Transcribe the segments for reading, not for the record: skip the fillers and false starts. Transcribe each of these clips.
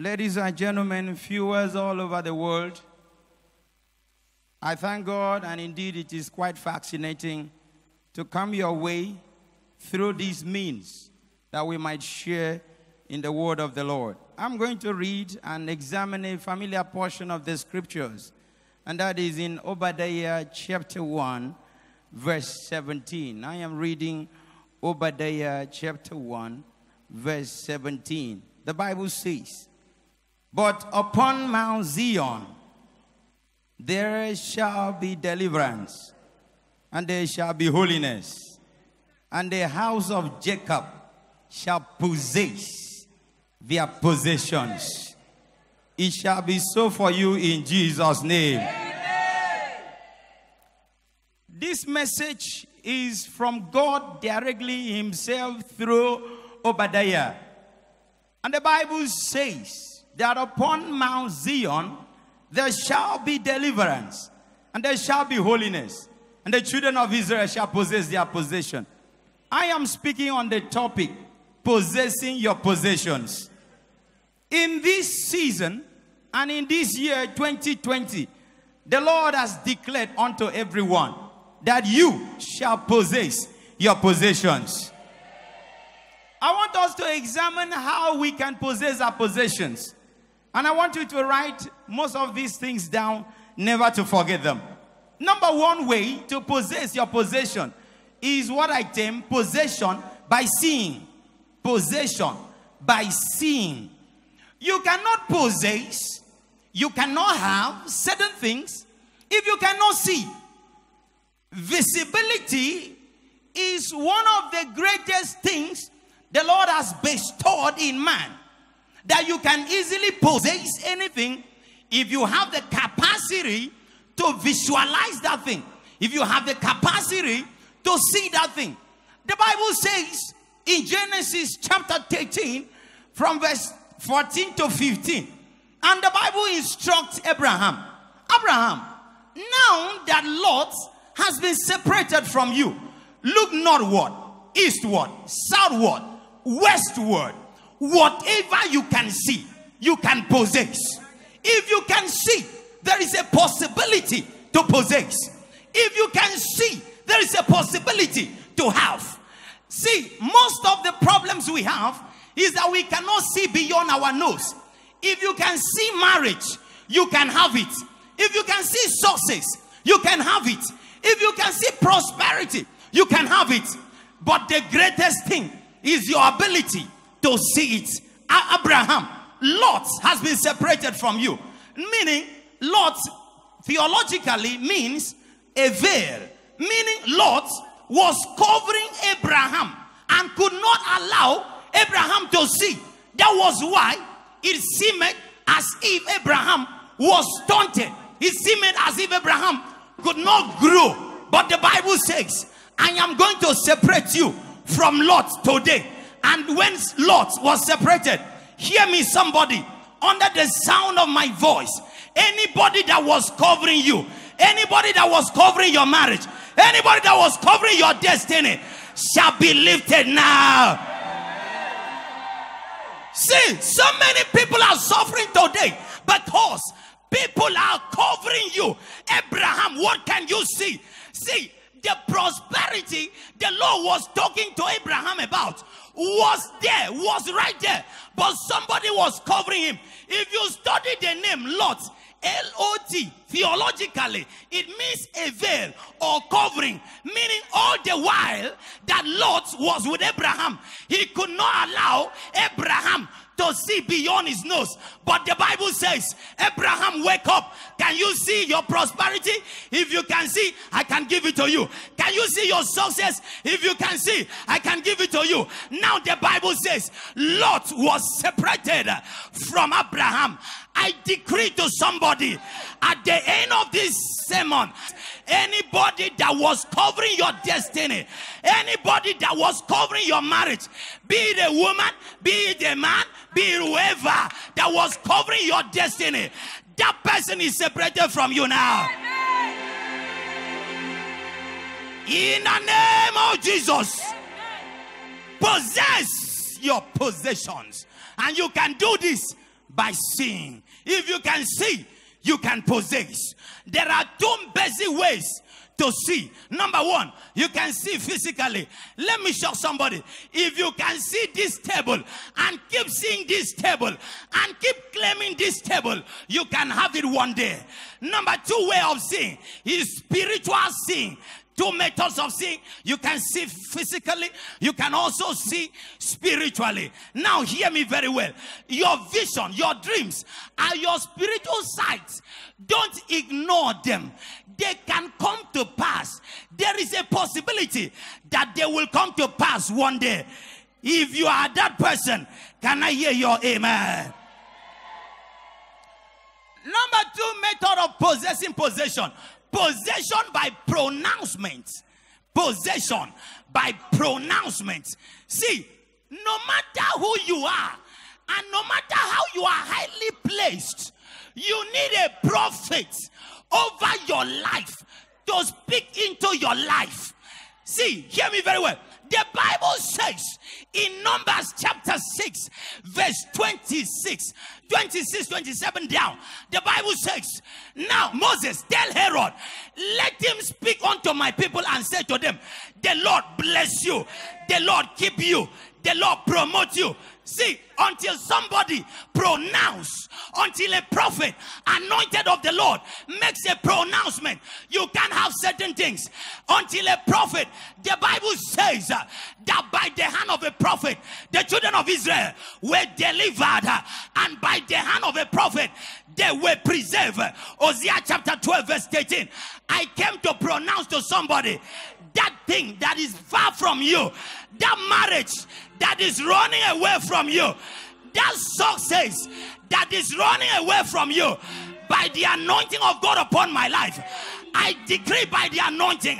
Ladies and gentlemen, viewers all over the world, I thank God, and indeed it is quite fascinating to come your way through these means that we might share in the word of the Lord. I'm going to read and examine a familiar portion of the scriptures, and that is in Obadiah chapter 1, verse 17. I am reading Obadiah chapter 1, verse 17. The Bible says, "But upon Mount Zion there shall be deliverance, and there shall be holiness, and the house of Jacob shall possess their possessions." It shall be so for you in Jesus' name. Amen. This message is from God directly himself through Obadiah. And the Bible says that upon Mount Zion there shall be deliverance, and there shall be holiness, and the children of Israel shall possess their possession. I am speaking on the topic, possessing your possessions. In this season, and in this year 2020, the Lord has declared unto everyone that you shall possess your possessions. I want us to examine how we can possess our possessions. And I want you to write most of these things down, never to forget them. Number one way to possess your possession is what I term possession by seeing. Possession by seeing. You cannot possess, you cannot have certain things if you cannot see. Visibility is one of the greatest things the Lord has bestowed in man. That you can easily possess anything if you have the capacity to visualize that thing. If you have the capacity to see that thing. The Bible says in Genesis chapter 13 from verse 14 to 15. And the Bible instructs Abraham. Abraham, now that Lot has been separated from you, look northward, eastward, southward, westward. Whatever you can see, you can possess. If you can see, there is a possibility to possess. If you can see, there is a possibility to have. See, most of the problems we have is that we cannot see beyond our nose. If you can see marriage, you can have it. If you can see success, you can have it. If you can see prosperity, you can have it. But the greatest thing is your ability to see it. Abraham, Lot has been separated from you. Meaning, Lot theologically means a veil. Meaning, Lot was covering Abraham and could not allow Abraham to see. That was why it seemed as if Abraham was stunted. It seemed as if Abraham could not grow. But the Bible says, I am going to separate you from Lot today. And when Lot was separated, hear me somebody, under the sound of my voice, anybody that was covering you, anybody that was covering your marriage, anybody that was covering your destiny shall be lifted now. See, so many people are suffering today because people are covering you. Abraham, what can you see? See, the prosperity the Lord was talking to Abraham about was there, was right there, but somebody was covering him. If you study the name Lot, L-O-T, theologically, it means a veil or covering, meaning all the while that Lot was with Abraham, he could not allow Abraham to see beyond his nose. But the Bible says, Abraham, wake up. Can you see your prosperity? If you can see, I can give it to you. Can you see your success? If you can see, I can give it to you. Now the Bible says, Lot was separated from Abraham. I decree to somebody at the end of this sermon, anybody that was covering your destiny, anybody that was covering your marriage, be it a woman, be it a man, be it whoever that was covering your destiny, that person is separated from you now. In the name of Jesus, possess your possessions. And you can do this by seeing. If you can see, you can possess. There are two basic ways to see. Number one, you can see physically. Let me show somebody. If you can see this table and keep seeing this table and keep claiming this table, you can have it one day. Number two way of seeing is spiritual seeing. Two methods of seeing. You can see physically. You can also see spiritually. Now hear me very well. Your vision, your dreams are your spiritual sights. Don't ignore them. They can come to pass. There is a possibility that they will come to pass one day. If you are that person, can I hear your amen? Number two method of possessing possession. Possession by pronouncement. Possession by pronouncement. See, no matter who you are, and no matter how you are highly placed, you need a prophet over your life to speak into your life. See, hear me very well. The Bible says in Numbers chapter 6, verse 26, 27 down, the Bible says, now Moses, tell Herod, let him speak unto my people and say to them, the Lord bless you, the Lord keep you, the Lord promote you. See, until somebody pronounce, until a prophet anointed of the Lord makes a pronouncement, you can't have certain things. Until a prophet, the Bible says that by the hand of a prophet, the children of Israel were delivered, and by the hand of a prophet, they were preserved. Hosea chapter 12 verse 18. I came to pronounce to somebody, that thing that is far from you, that marriage that is running away from you, that success that is running away from you, by the anointing of God upon my life, I decree by the anointing,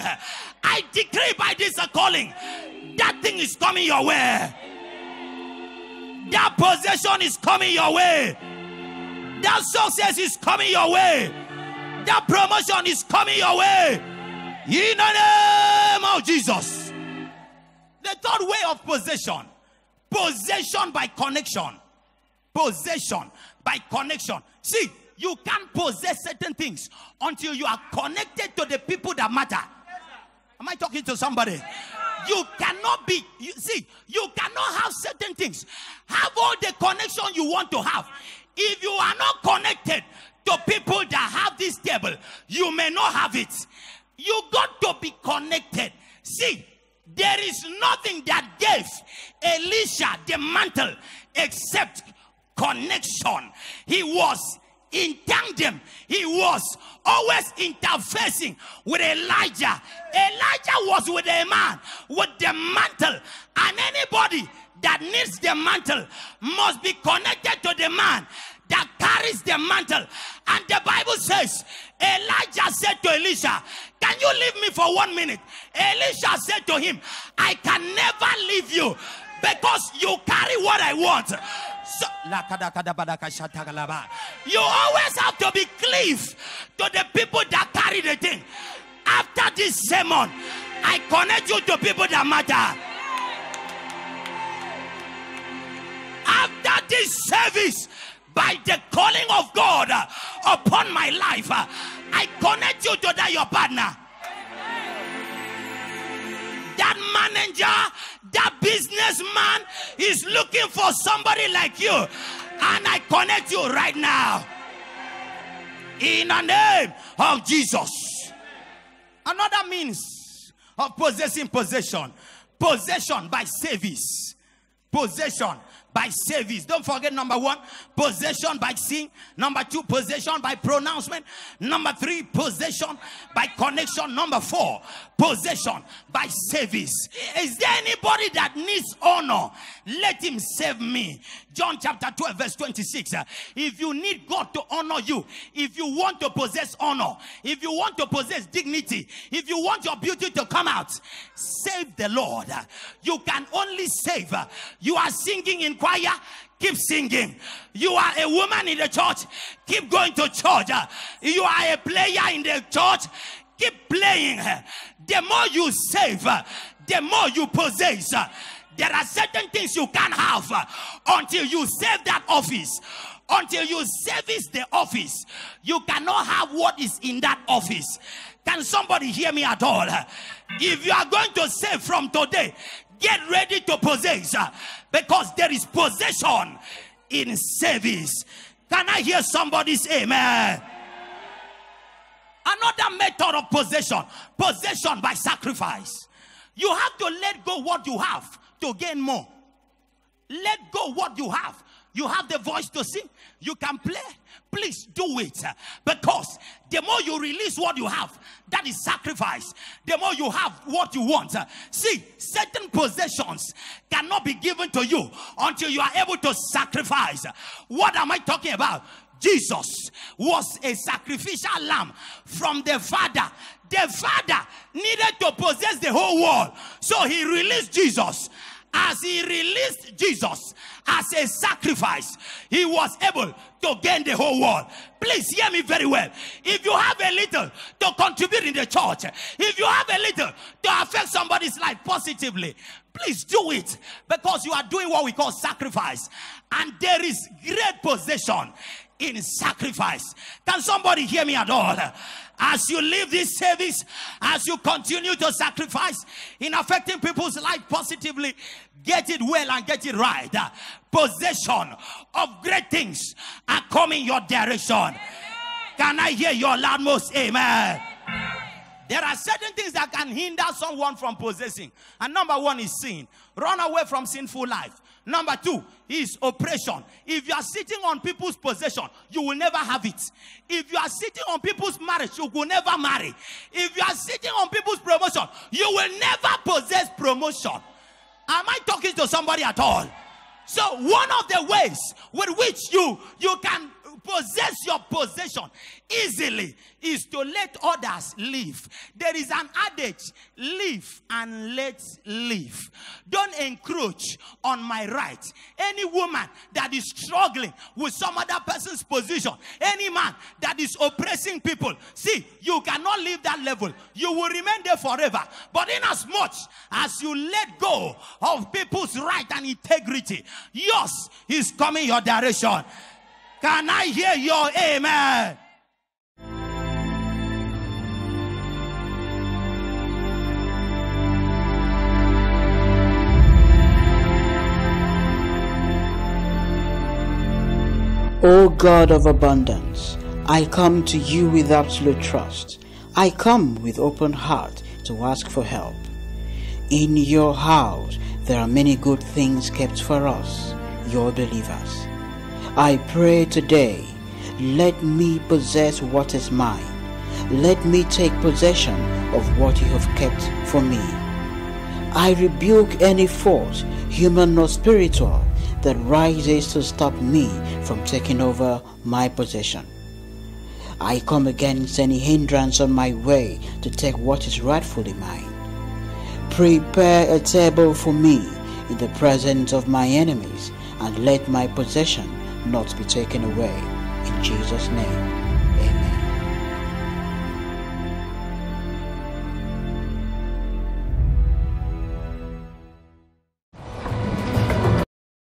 I decree by this calling, that thing is coming your way. That possession is coming your way. That success is coming your way. That promotion is coming your way. In the name of Jesus. The third way of possession. Possession by connection. Possession by connection. See, you can't possess certain things until you are connected to the people that matter. Am I talking to somebody? You cannot be, you cannot have certain things. Have all the connection you want to have. If you are not connected to people that have this table, you may not have it. You got to be connected. See, there is nothing that gave Elisha the mantle except connection. He was in tandem. He was always interfacing with Elijah. Elijah was with a man with the mantle, and anybody that needs the mantle must be connected to the man that carries the mantle. And the Bible says, Elijah said to Elisha, can you leave me for 1 minute? Elisha said to him, I can never leave you because you carry what I want. So, you always have to be cleave to the people that carry the thing. After this sermon, I connect you to people that matter. After this service, by the calling of God upon my life, I connect you to that your partner. That manager, that businessman is looking for somebody like you, and I connect you right now in the name of Jesus. Another means of possessing possession by service. Possession by service. Don't forget, number one, possession by seeing. Number two, possession by pronouncement. Number three, possession by connection. Number four, possession by service. Is there anybody that needs honor? Let him serve me. John chapter 12 verse 26. If you need God to honor you, if you want to possess honor, if you want to possess dignity, if you want your beauty to come out, save the Lord. You can only save. You are singing in choir, keep singing. You are a woman in the church, keep going to church. You are a player in the church, keep playing. The more you save, the more you possess. There are certain things you can't have until you serve that office. Until you service the office, you cannot have what is in that office. Can somebody hear me at all? If you are going to serve from today, get ready to possess, because there is possession in service. Can I hear somebody say amen? Another method of possession by sacrifice. You have to let go what you have to gain more. Let go what you have. You have the voice to sing. You can play. Please do it. Because the more you release what you have, that is sacrifice. The more you have what you want. See, certain possessions cannot be given to you until you are able to sacrifice. What am I talking about? Jesus was a sacrificial lamb from the Father. The Father needed to possess the whole world. So he released Jesus. As he released Jesus as a sacrifice, he was able to gain the whole world. Please hear me very well. If you have a little to contribute in the church, if you have a little to affect somebody's life positively, please do it, because you are doing what we call sacrifice. And there is great possession in sacrifice. Can somebody hear me at all? As you live this service, as you continue to sacrifice in affecting people's life positively, get it well and get it right. Possession of great things are coming your direction. Amen. Can I hear your loudmost amen? Amen. There are certain things that can hinder someone from possessing. And number one is sin. Run away from sinful life. Number two is oppression. If you are sitting on people's possession, you will never have it. If you are sitting on people's marriage, you will never marry. If you are sitting on people's promotion, you will never possess promotion. Am I talking to somebody at all? So one of the ways with which you can possess your possession easily is to let others live. There is an adage: live and let live. Don't encroach on my right. Any woman that is struggling with some other person's position, any man that is oppressing people, see, you cannot leave that level. You will remain there forever. But in as much as you let go of people's right and integrity, yours is coming your direction. Can I hear your amen? O God of abundance, I come to you with absolute trust. I come with open heart to ask for help. In your house, there are many good things kept for us, your believers. I pray today, let me possess what is mine. Let me take possession of what you have kept for me. I rebuke any force, human or spiritual, that rises to stop me from taking over my possession. I come against any hindrance on my way to take what is rightfully mine. Prepare a table for me in the presence of my enemies, and let my possession not be taken away. In Jesus' name.